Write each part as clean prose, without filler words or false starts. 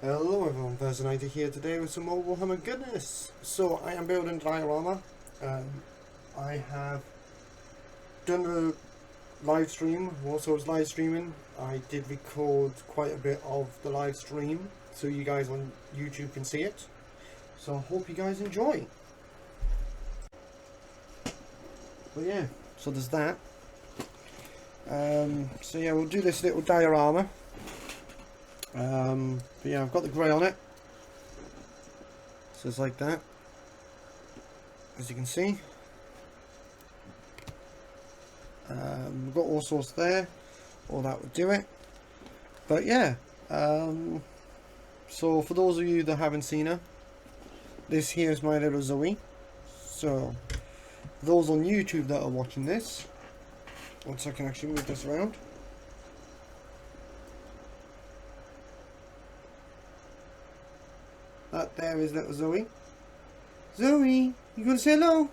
Hello everyone, Personator here today with some more Warhammer goodness. So I am building diorama. I have done a live stream, also was live streaming. I did record quite a bit of the live stream so you guys on YouTube can see it. So I hope you guys enjoy. But yeah, so there's that. So yeah, we'll do this little diorama. But yeah, I've got the grey on it, so it's like that, as you can see. We've got all sorts there, all that would do it. But yeah, so for those of you that haven't seen her, this here is my little Zoe. So those on YouTube that are watching this, once I can actually move this around. That there is little Zoe. Zoe, you gonna say hello?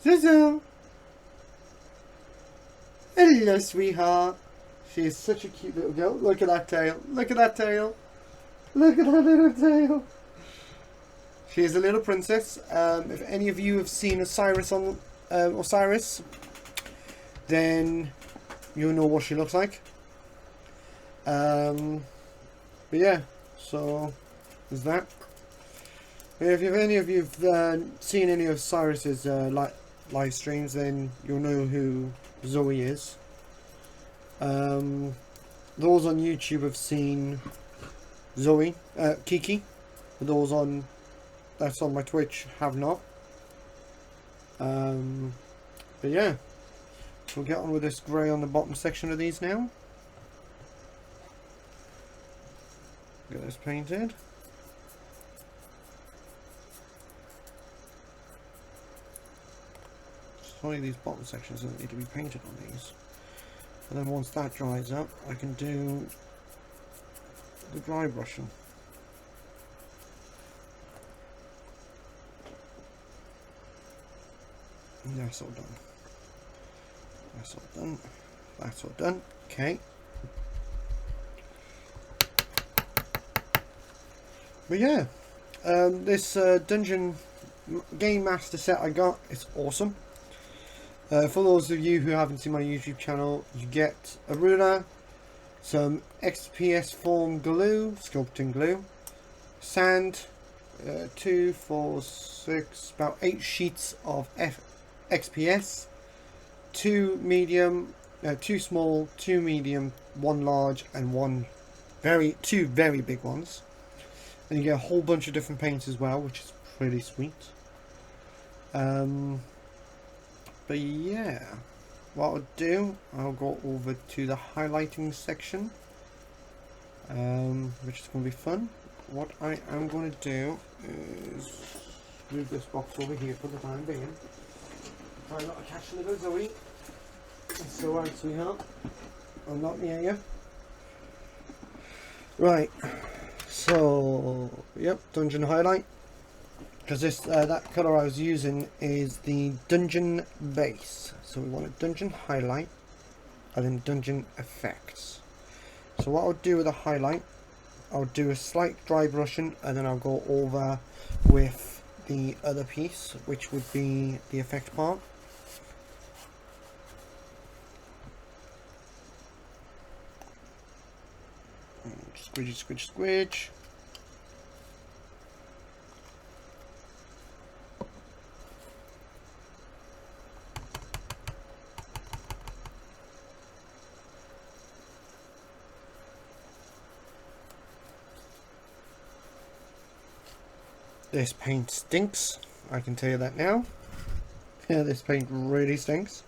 Zuzu. Hello, sweetheart. She is such a cute little girl. Look at that tail. Look at that tail. Look at that little tail. She is a little princess. If any of you have seen Osiris on Osiris, then you'll know what she looks like. But yeah. So there's that. If any of you've seen any of Cyrus's live streams, then you'll know who Zoe is. Those on YouTube have seen Zoe, Kiki. Those that's on my Twitch have not. But yeah, we'll get on with this grey on the bottom section of these now. Get this painted. Sorry, these bottom sections don't need to be painted on these. And then once that dries up, I can do the dry brushing. And that's all done. That's all done. That's all done. Okay. But yeah, this dungeon game master set I got, it's awesome. For those of you who haven't seen my YouTube channel, you get a ruler, some XPS form glue, sculpting glue, sand, 2, 4, 6, about 8 sheets of XPS, 2 medium, 2 small, 2 medium, 1 large, and 2 very big ones. And you get a whole bunch of different paints as well, which is pretty sweet. But yeah, what I'll do, I'll go over to the highlighting section, which is going to be fun. What I am going to do is move this box over here for the time being. Try not to catch little Zoe. It's alright, sweetheart. I'm not near you. Right. So, yep, dungeon highlight. Because this that colour I was using is the dungeon base. So we want a dungeon highlight and then dungeon effects. So what I'll do with a highlight, I'll do a slight dry brushing and then I'll go over with the other piece, which would be the effect part. Squidgy, squidge, squidge. This paint stinks, I can tell you that now. Yeah, this paint really stinks.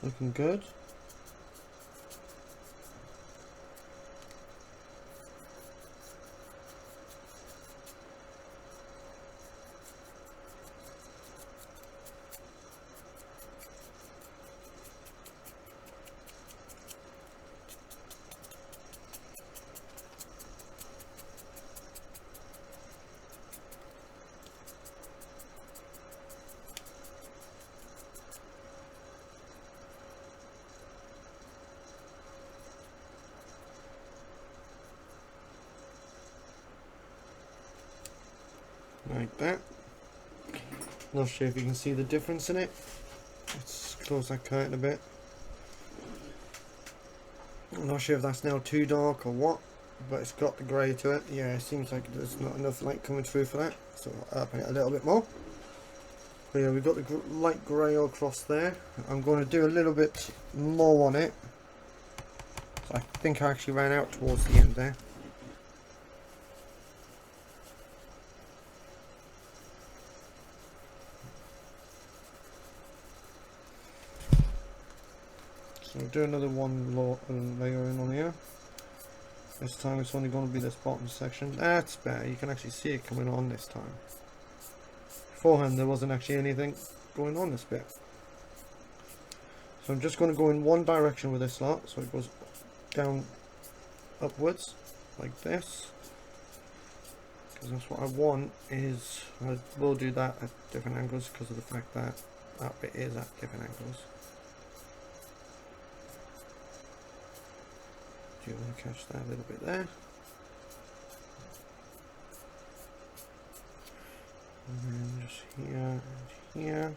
Looking good. like that. Not sure if you can see the difference in it. Let's close that curtain a bit. I'm not sure if that's now too dark or what, but it's got the grey to it. Yeah, it seems like there's not enough light coming through for that, so I'll open it a little bit more. But yeah, we've got the light grey across there. I'm going to do a little bit more on it. So I think I actually ran out towards the end there. So I'll do another one layer in on here. This time it's only going to be this bottom section. That's better, you can actually see it coming on this time. Beforehand there wasn't actually anything going on this bit. So I'm just going to go in one direction with this lot, so it goes down upwards like this, because that's what I want. Is I will do that at different angles because of the fact that that bit is at different angles. Do you want to catch that a little bit there? And then just here and here.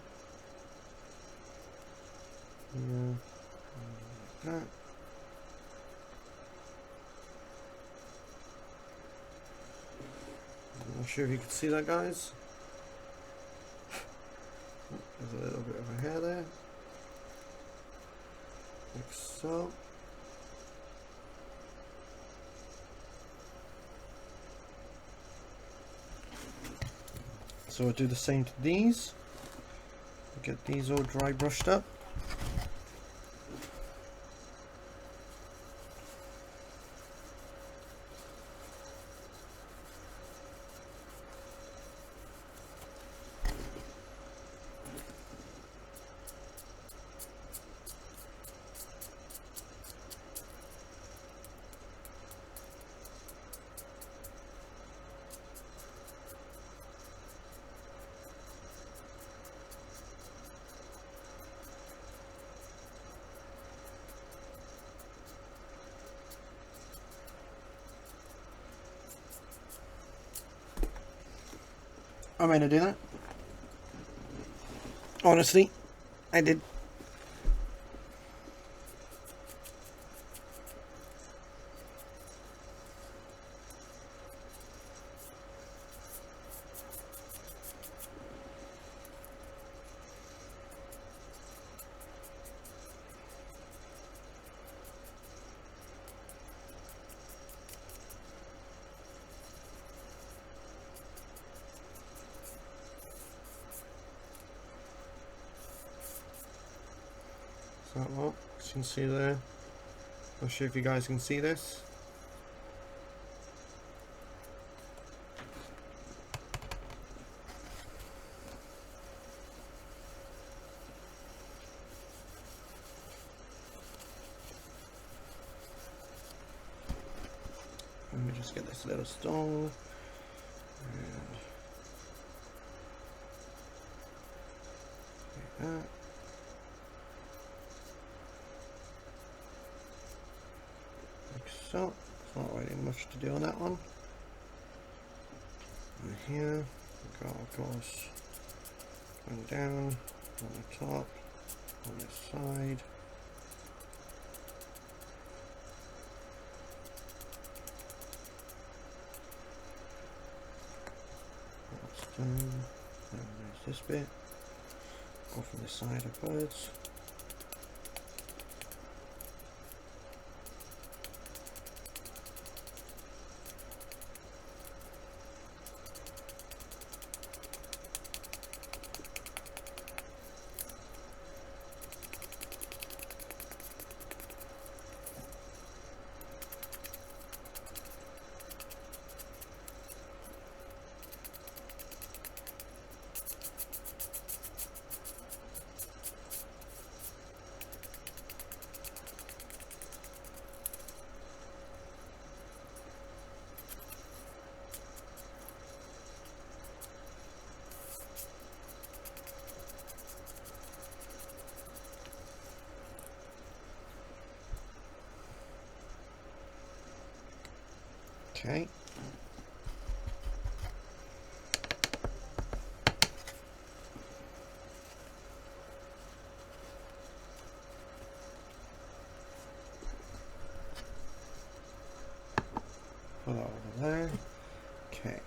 Here. Like that. I'm not sure if you can see that, guys. There's a little bit of a hair there. Like so. So I'll do the same to these. Get these all dry brushed up. I'm going to do that. Honestly, I did. That lot, as you can see there. Not sure if you guys can see this. Let me just get this little stone. And like that. So, it's not really much to do on that one. And here, we've got, of course, going down on the top, on this side. That's done. Then there's this bit. Go from the side upwards. Okay. over there. Okay.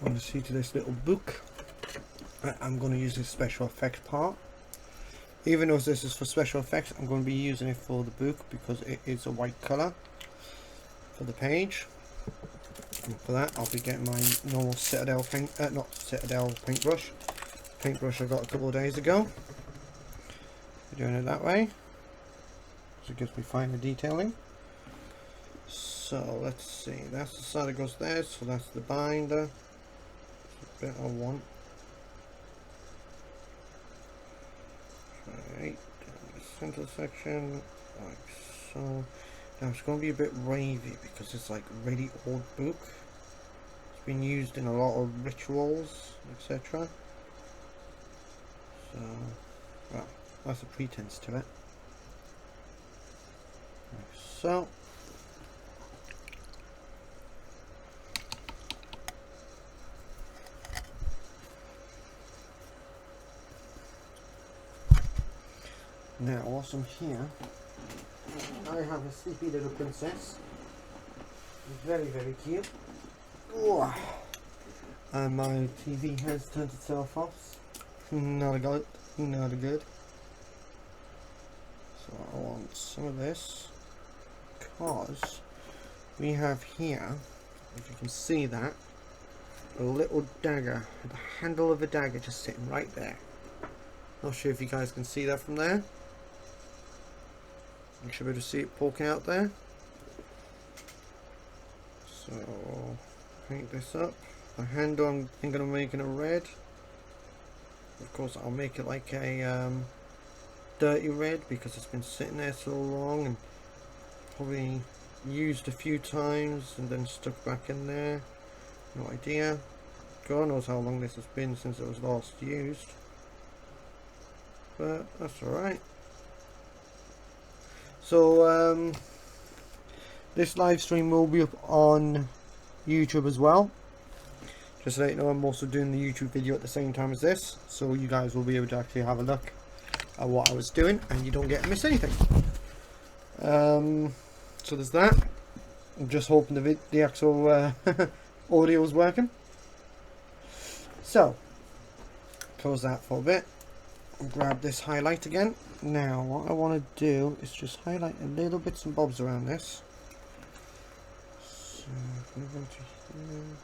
I want to see to this little book. I'm going to use this special effects part. Even though this is for special effects, I'm going to be using it for the book because it is a white colour for the page. And for that, I'll be getting my normal Citadel paint, not Citadel paintbrush. Paintbrush I got a couple of days ago. We're doing it that way, so it gives me finer detailing. So let's see, that's the side that goes there, so that's the binder. That's the bit I want. Right, down the center section, like so. Now it's going to be a bit wavy because it's like a really old book. It's been used in a lot of rituals, etc. So, well, that's a pretense to it. Like so. Now, whilst I'm here, I have a sleepy little princess. Very, very cute. Ooh. And my TV has turned itself off. Not a good. Not a good. So I want some of this because we have here, if you can see that, a little dagger, the handle of a dagger just sitting right there. Not sure if you guys can see that from there. You should be able to see it poking out there. So paint this up. The handle I'm thinking of making a red. Of course I'll make it like a dirty red because it's been sitting there so long and probably used a few times and then stuck back in there. No idea. God knows how long this has been since it was last used. But that's alright. So this live stream will be up on YouTube as well. Just to let you know, I'm also doing the YouTube video at the same time as this, so you guys will be able to actually have a look at what I was doing and you don't get to miss anything. So there's that. I'm just hoping the actual audio is working. So close that for a bit. Grab this highlight again. Now what I want to do is just highlight a little bits and bobs around this. So move on to here.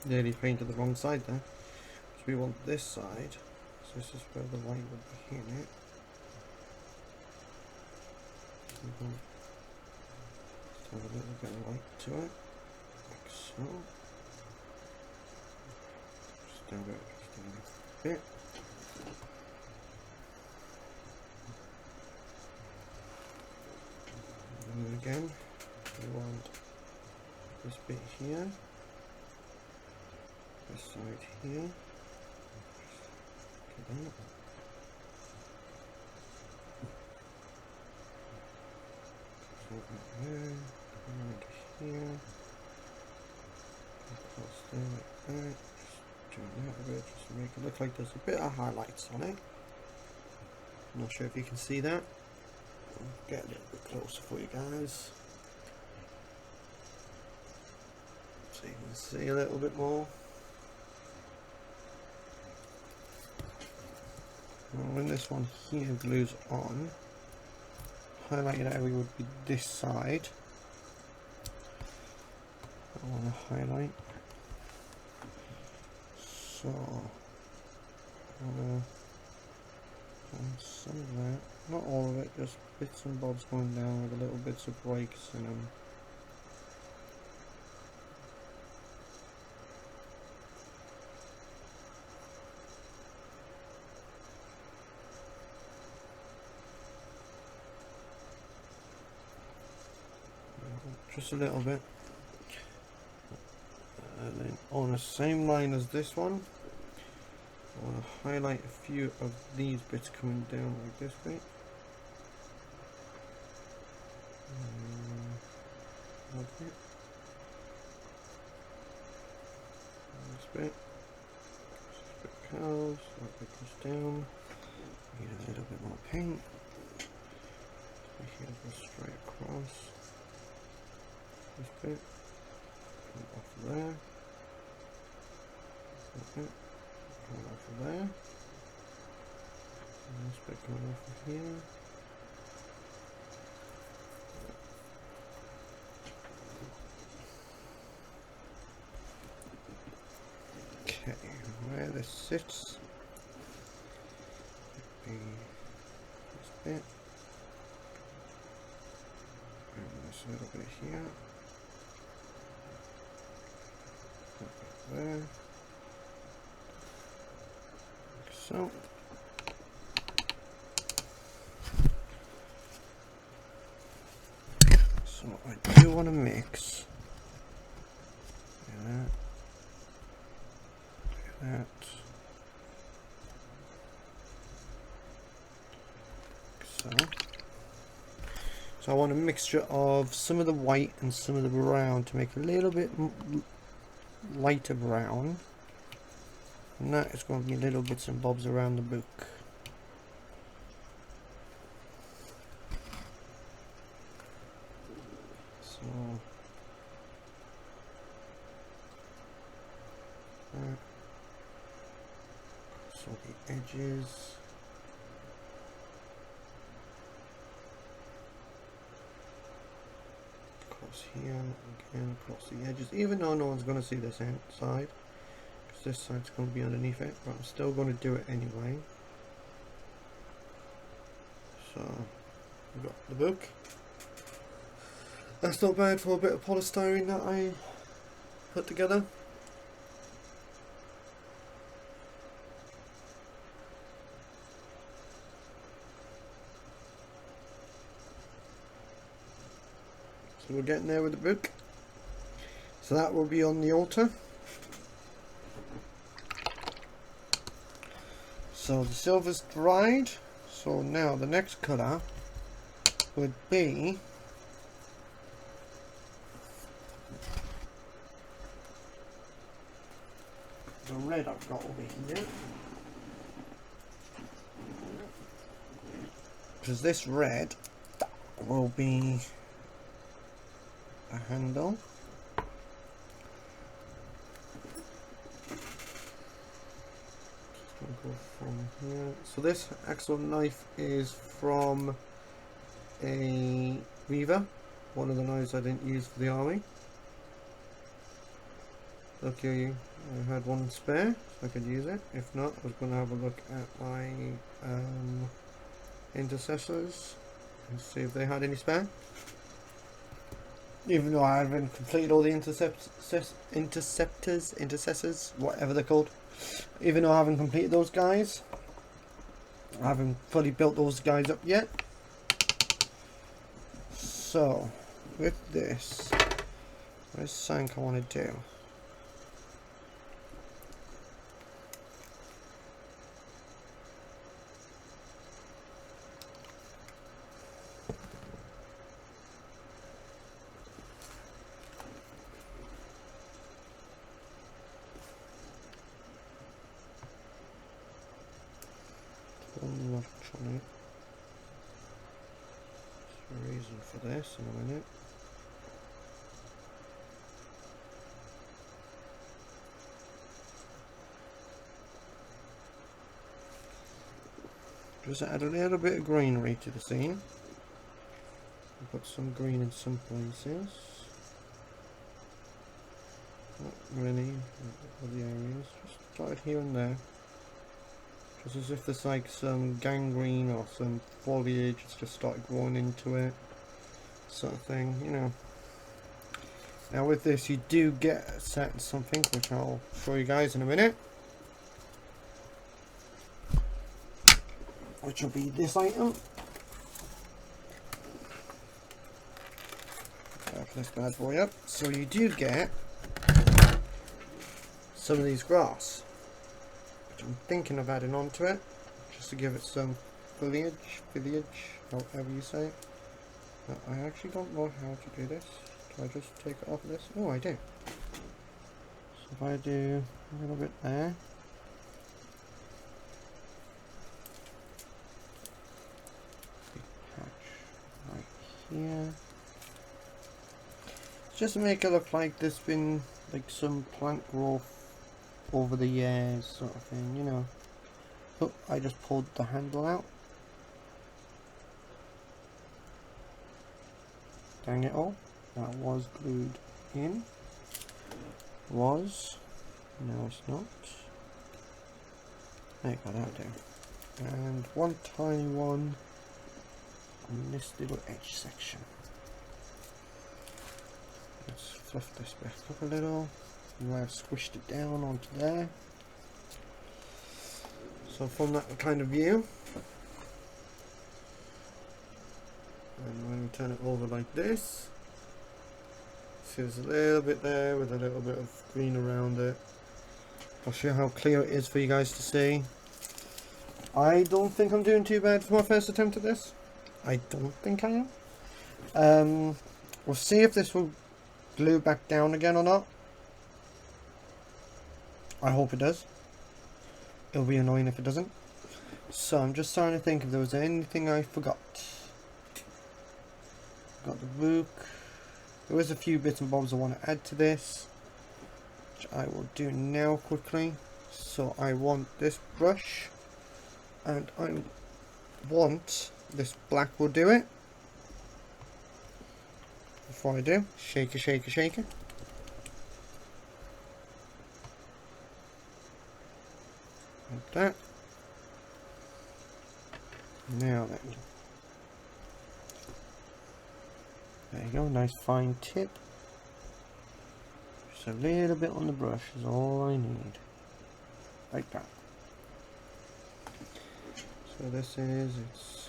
Nearly painted the wrong side there. So we want this side. So this is where the light would be hitting it. Just have a little bit of light to it. Like so. Just down it a bit. And then again, we want this bit here. This side here. Okay, that. So there, right here. Across there like that. Just doing that a bit, just to make it look like there's a bit of highlights on it. I'm not sure if you can see that. I'll get a little bit closer for you guys. So you can see a little bit more. When this one here glues on, highlighted area would be this side. I want to highlight. So, some of that, not all of it, just bits and bobs going down with a little bits of breaks in them. Just a little bit. And then on the same line as this one, I want to highlight a few of these bits coming down like this bit. Like that. This bit. This bit curls, that bit goes down. Need a little bit more paint. Make it go straight across. This bit. Come off of there. That bit. Come off of there. And this bit coming off of here. Okay, where this sits, would be this bit, and this little bit here, that bit there, like so. So I do want to mix that. That. So I want a mixture of some of the white and some of the brown to make a little bit lighter brown, and that is going to be little bits and bobs around the book. So the edges, across here, again across the edges, even though no one's going to see this side, because this side's going to be underneath it, but I'm still going to do it anyway. So we've got the book. That's not bad for a bit of polystyrene that I put together. So we're getting there with the book. So that will be on the altar. So the silver's dried. So now the next colour would be the red I've got over here. Because this red will be a handle. Just gonna go from here. So this actual knife is from a Weaver, one of the knives I didn't use for the army. Lucky I had one spare, so I could use it. If not, I was going to have a look at my intercessors and see if they had any spare. Even though I haven't completed all the intercessors, whatever they're called. Even though I haven't completed those guys, I haven't fully built those guys up yet. So, with this, there's something I want to do. Electronic. There's a reason for this in a minute. Just add a little bit of greenery to the scene. I've got some green in some places. Not really, other areas. Just dotted here and there. Just as if there's like some gangrene or some foliage that's just started growing into it. Sort of thing, you know. Now with this you do get a set something which I'll show you guys in a minute. Which will be this item. Open this bad boy up. So you do get some of these grass, which I'm thinking of adding onto it, just to give it some foliage, however you say it. But I actually don't know how to do this. Do I just take it off of this? Oh, I do. So if I do a little bit there. Right here. Just to make it look like there's been like some plant growth over the years, sort of thing, you know. Oh, I just pulled the handle out. Dang it all. That was glued in. Was. Now it's not. There you go, that'll do. And one tiny one on this little edge section. Let's fluff this back up a little. And I've squished it down onto there. So from that kind of view, and when we turn it over like this, see there's a little bit there with a little bit of green around it. I'll show you how clear it is for you guys to see. I don't think I'm doing too bad for my first attempt at this. I don't think I am. We'll see if this will glue back down again or not. I hope it does. It'll be annoying if it doesn't. So I'm just trying to think if there was anything I forgot. Got the book. There was a few bits and bobs I want to add to this, which I will do now quickly. So I want this brush, and I want this black will do it. Before I do, shaker, shaker, shaker. Like that. Now then. There you go, nice fine tip. Just a little bit on the brush is all I need. Like that. So this is, it's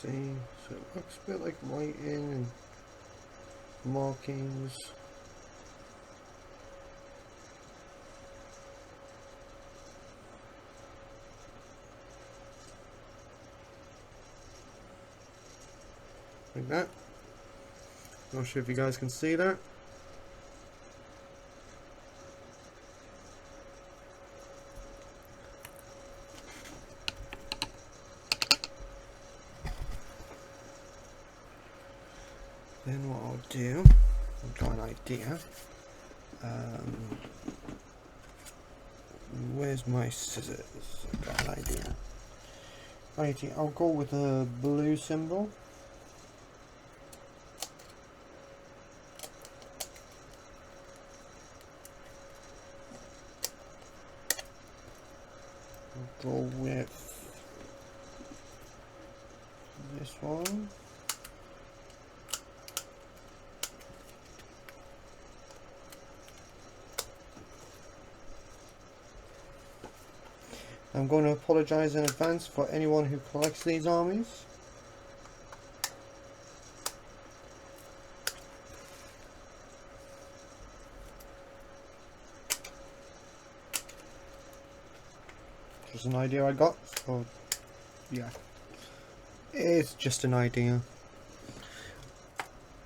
see, so it looks a bit like writing and markings. Like that. Not sure if you guys can see that. Then what I'll do, I've got an idea. Where's my scissors? I've got an idea. Righty, I'll go with a blue symbol. I'll go with this one. I'm going to apologise in advance for anyone who collects these armies. Just an idea I got. So yeah, it's just an idea.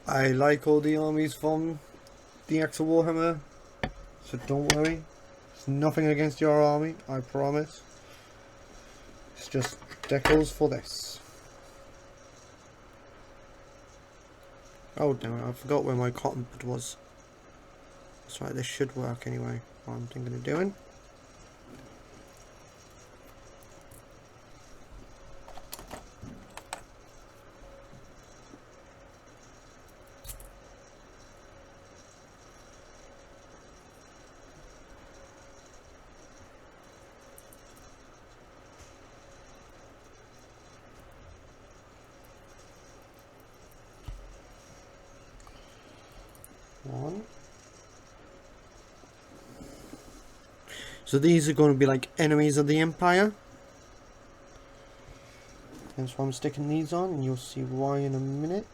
I like all the armies from the actual Warhammer, so don't worry. It's nothing against your army, I promise. It's just decals for this. Oh damn it, I forgot where my cotton bud was. That's right, this should work anyway. What I'm thinking of doing. One. So these are going to be like enemies of the Empire. That's why I'm sticking these on, and you'll see why in a minute.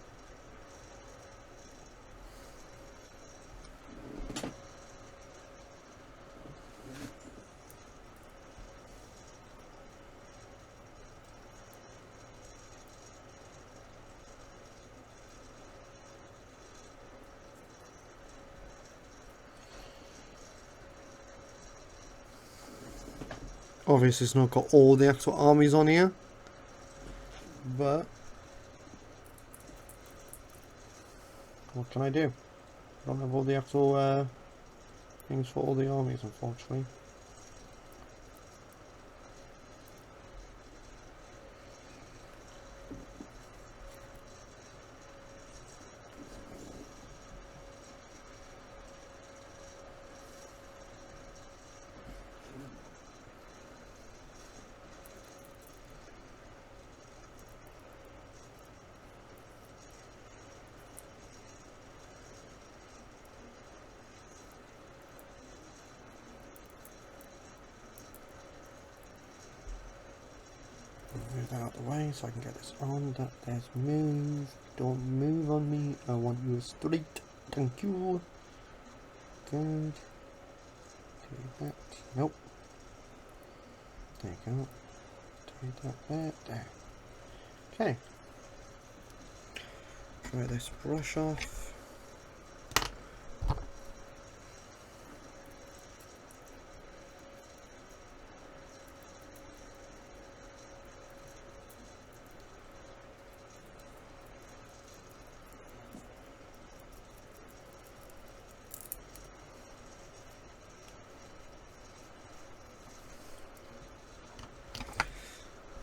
Obviously it's not got all the actual armies on here, but what can I do? I don't have all the actual things for all the armies, unfortunately. Move that out of the way so I can get this on. There's move. Don't move on me. I want you straight. Thank you. Good. Take that. Nope. There you go. Take that there. There. Okay. Try this brush off.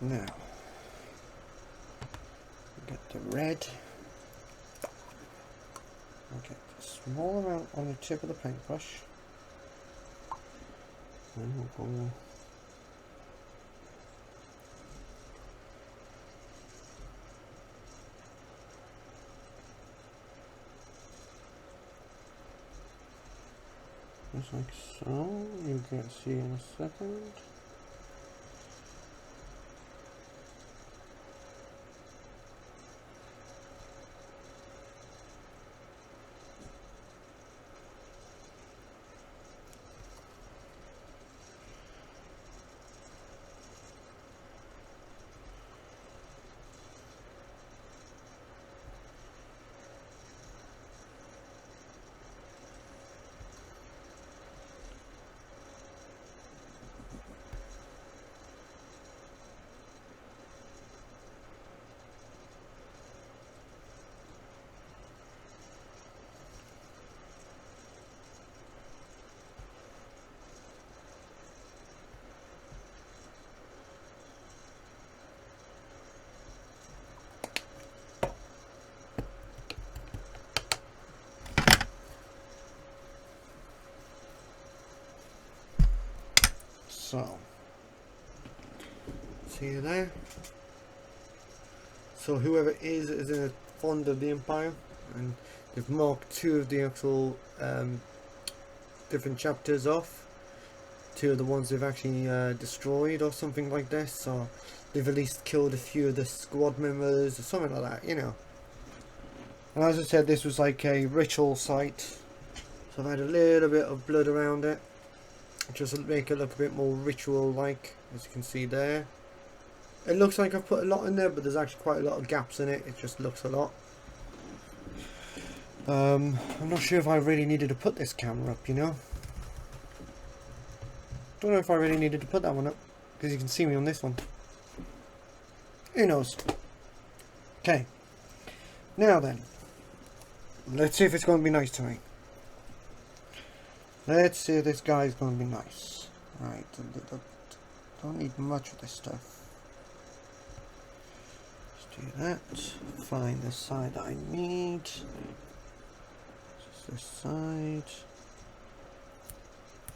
Now, get the red. I'll get a small amount on the tip of the paintbrush. Then we'll go just like so. You can see in a second. So, see you there. So whoever is in a fond of the Empire, and they've marked 2 of the actual different chapters off. 2 of the ones they've actually destroyed or something like this, or they've at least killed a few of the squad members or something like that, you know. And as I said, this was like a ritual site, so I've had a little bit of blood around it. just to make it look a bit more ritual like, as you can see there. It looks like I've put a lot in there, but there's actually quite a lot of gaps in it. It just looks a lot. I'm not sure if I really needed to put this camera up, you know. Don't know if I really needed to put that one up, because you can see me on this one. Who knows? Okay. Now then, let's see if it's going to be nice to me. Let's see if this guy's going to be nice. Right, don't need much of this stuff. Let's do that. Find the side I need. Just this side.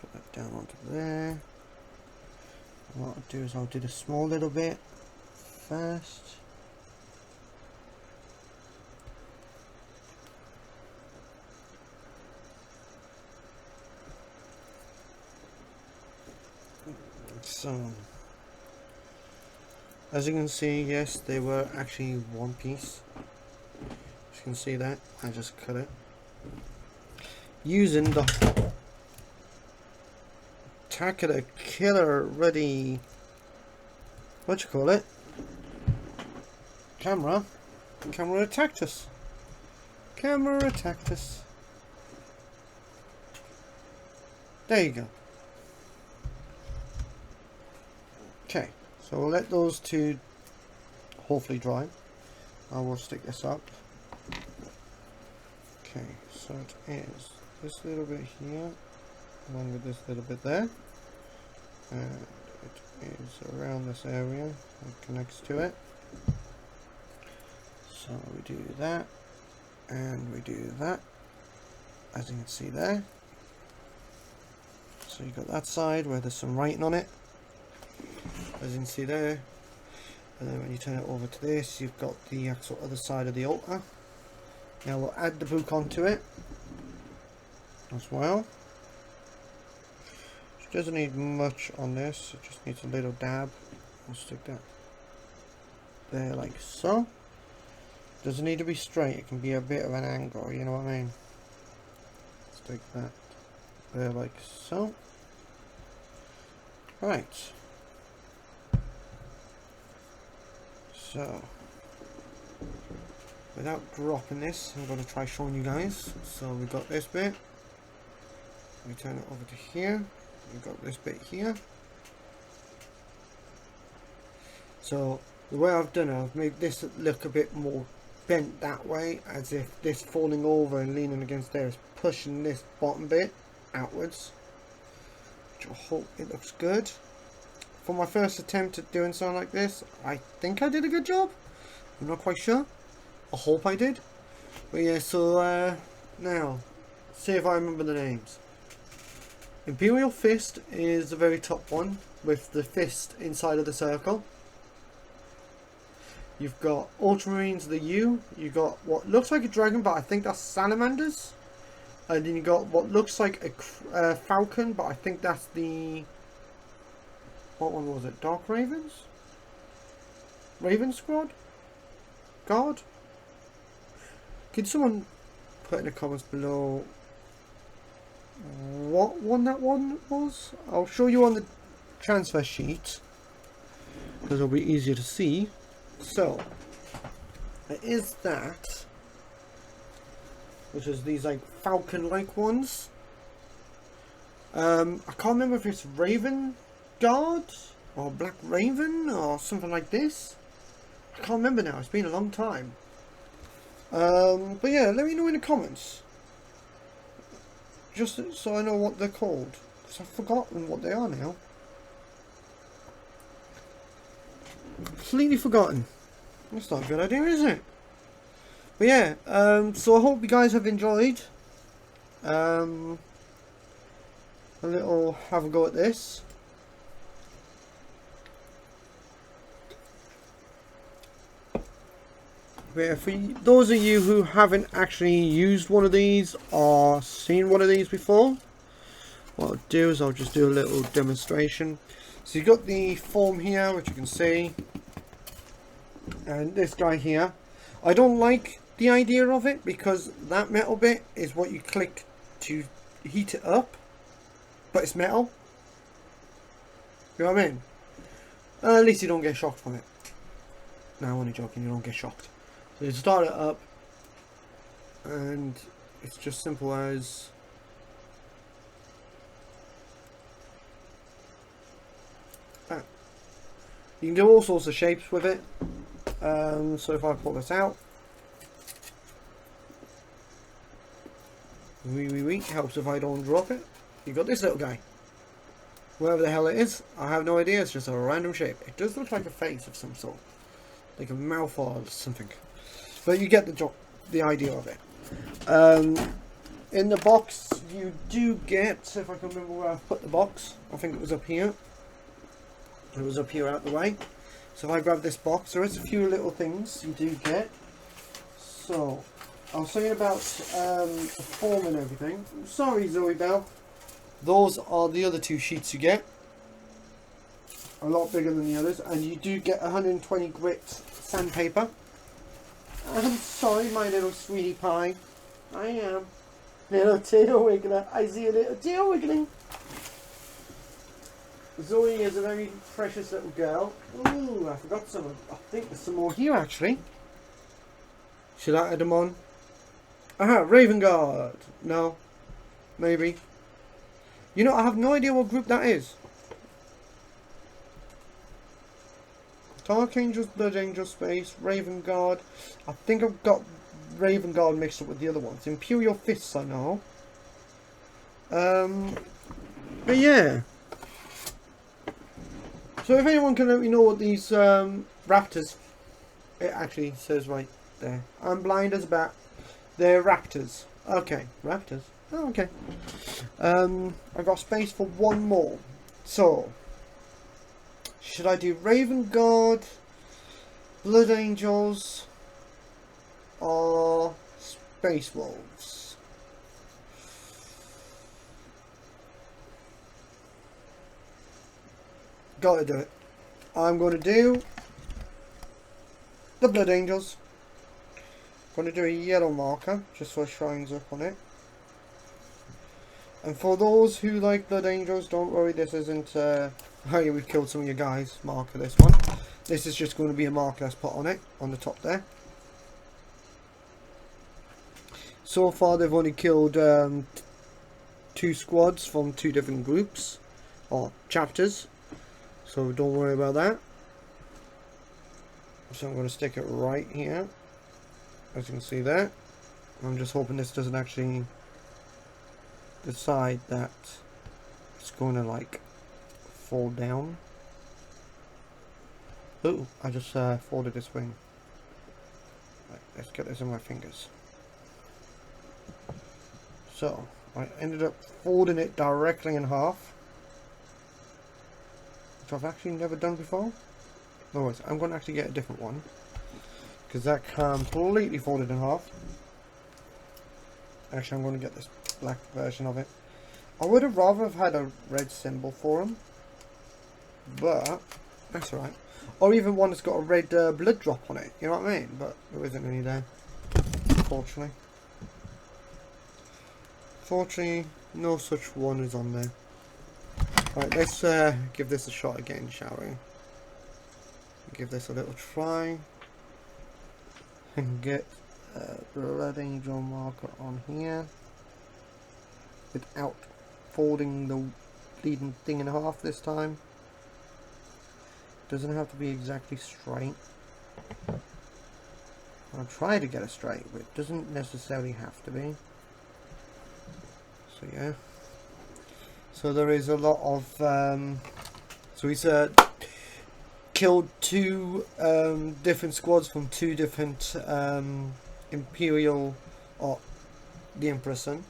Put that down onto there. And what I'll do is I'll do the small little bit first. So, as you can see, yes, they were actually one piece. As you can see that, I just cut it. Using the Tacular Killer Ready, what you call it? Camera attacked us. Camera attacked us. There you go. Okay, so we'll let those two hopefully dry. I will stick this up. Okay, so it is this little bit here, along with this little bit there, and it is around this area that connects to it. So we do that, and we do that, as you can see there. So you've got that side where there's some writing on it, as you can see there, and then when you turn it over to this, you've got the actual other side of the altar. Now we'll add the book onto it as well. It doesn't need much on this, it just needs a little dab. I'll stick that there like so. Doesn't need to be straight, it can be a bit of an angle, you know what I mean. Stick that there like so. Right. So, without dropping this, I'm going to try showing you guys. So we've got this bit. We turn it over to here. We've got this bit here. So the way I've done it, I've made this look a bit more bent that way, as if this falling over and leaning against there is pushing this bottom bit outwards. Which I hope it looks good. For my first attempt at doing something like this, I think I did a good job. I'm not quite sure. I hope I did. But yeah, so now, see if I remember the names. Imperial Fist is the very top one, with the fist inside of the circle. You've got Ultramarines, the U. You've got what looks like a dragon, but I think that's salamanders. And then you got what looks like a falcon, but I think that's the... what one was it? Dark Ravens? Raven Squad? Guard? Could someone put in the comments below what one that one was? I'll show you on the transfer sheet, because it'll be easier to see. So, it is that, which is these like falcon-like ones. I can't remember if it's Raven Guard or Black Raven or something like this. I can't remember now, it's been a long time. But yeah, let me know in the comments, just so I know what they're called, because I've forgotten what they are now. Completely forgotten. That's not a good idea, is it? But yeah, so I hope you guys have enjoyed a little have a go at this. Yeah, for those of you who haven't actually used one of these or seen one of these before, what I'll do is I'll just do a little demonstration. So you've got the form here, which you can see, and this guy here. I don't like the idea of it, because that metal bit is what you click to heat it up, but it's metal, You know what I mean? At least you don't get shocked from it. No, I'm only joking, you don't get shocked. So you start it up, and it's just simple as that. You can do all sorts of shapes with it. So if I pull this out, helps if I don't drop it. You got this little guy. Wherever the hell it is, I have no idea. It's just a random shape. It does look like a face of some sort, like a mouth or something. But you get the idea of it. In the box, you do get, if I can remember where I put the box, I think it was up here. It was up here out the way. So if I grab this box, there is a few little things you do get. So I was saying about the form and everything. Sorry, Zoe Bell. Those are the other two sheets you get. A lot bigger than the others, and you do get 120 grit sandpaper. I'm sorry, my little sweetie pie. I am. Little tail wiggler. I see a little tail wiggling. Zoe is a very precious little girl. Ooh, I forgot some. I think there's some more here actually. Should I add them on? Aha, Raven Guard. No. Maybe. You know, I have no idea what group that is. Dark Angels, Blood Angel Space, Raven Guard. I think I've got Raven Guard mixed up with the other ones. Imperial Fists, I know. But yeah. So if anyone can let me know what these raptors, it actually says right there. I'm blind as a bat. They're raptors. Okay, raptors. Oh, okay. I've got space for one more. So, should I do Raven Guard, Blood Angels, or Space Wolves? Gotta do it. I'm going to do the Blood Angels. I'm going to do a yellow marker just so it shines up on it. And for those who like Blood Angels, don't worry, this isn't oh yeah, we've killed some of your guys marker, this one. This is just going to be a marker that's put on it, on the top there. So far they've only killed 2 squads from 2 different groups, or chapters. So don't worry about that. So I'm going to stick it right here, as you can see there. I'm just hoping this doesn't actually decide that it's going to like fall down. Oh, I just folded this wing. Right, let's get this in my fingers. So I ended up folding it directly in half, which I've actually never done before. No worries, I'm going to actually get a different one, because that completely folded in half. Actually, I'm going to get this black version of it. I would have rather have had a red symbol for him, but that's alright. Or even one that's got a red blood drop on it, you know what I mean? But there isn't any there, unfortunately. Fortunately, no such one is on there. Right, let's give this a shot again, shall we? Give this a little try. And get Blood Angel marker on here without folding the bleeding thing in half this time. Doesn't have to be exactly straight. I'll try to get it straight, but it doesn't necessarily have to be. So yeah. So there is a lot of so he's killed 2 different squads from 2 different Imperial, or the Emperor's son,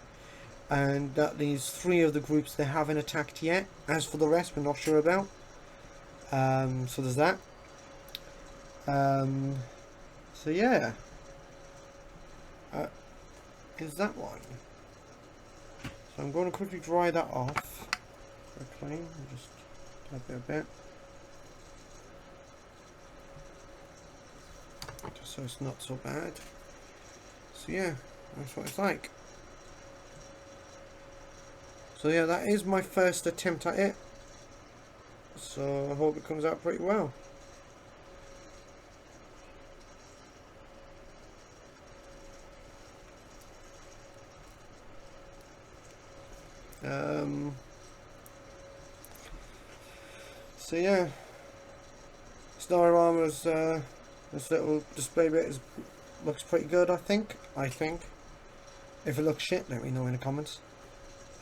and that leaves 3 of the groups they haven't attacked yet. As for the rest, we're not sure about. So there's that. So yeah, is that one. So I'm going to quickly dry that off quickly. Just type it a bit, just so it's not so bad. So yeah, that's what it's like. So yeah, that is my first attempt at it. so I hope it comes out pretty well. So yeah, Warhammer's this little display bit looks pretty good. I think. If it looks shit, let me know in the comments.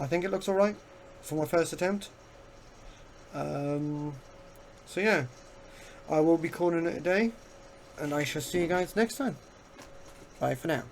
I think it looks alright for my first attempt. So yeah, I will be calling it a day, and I shall see you guys next time. Bye for now.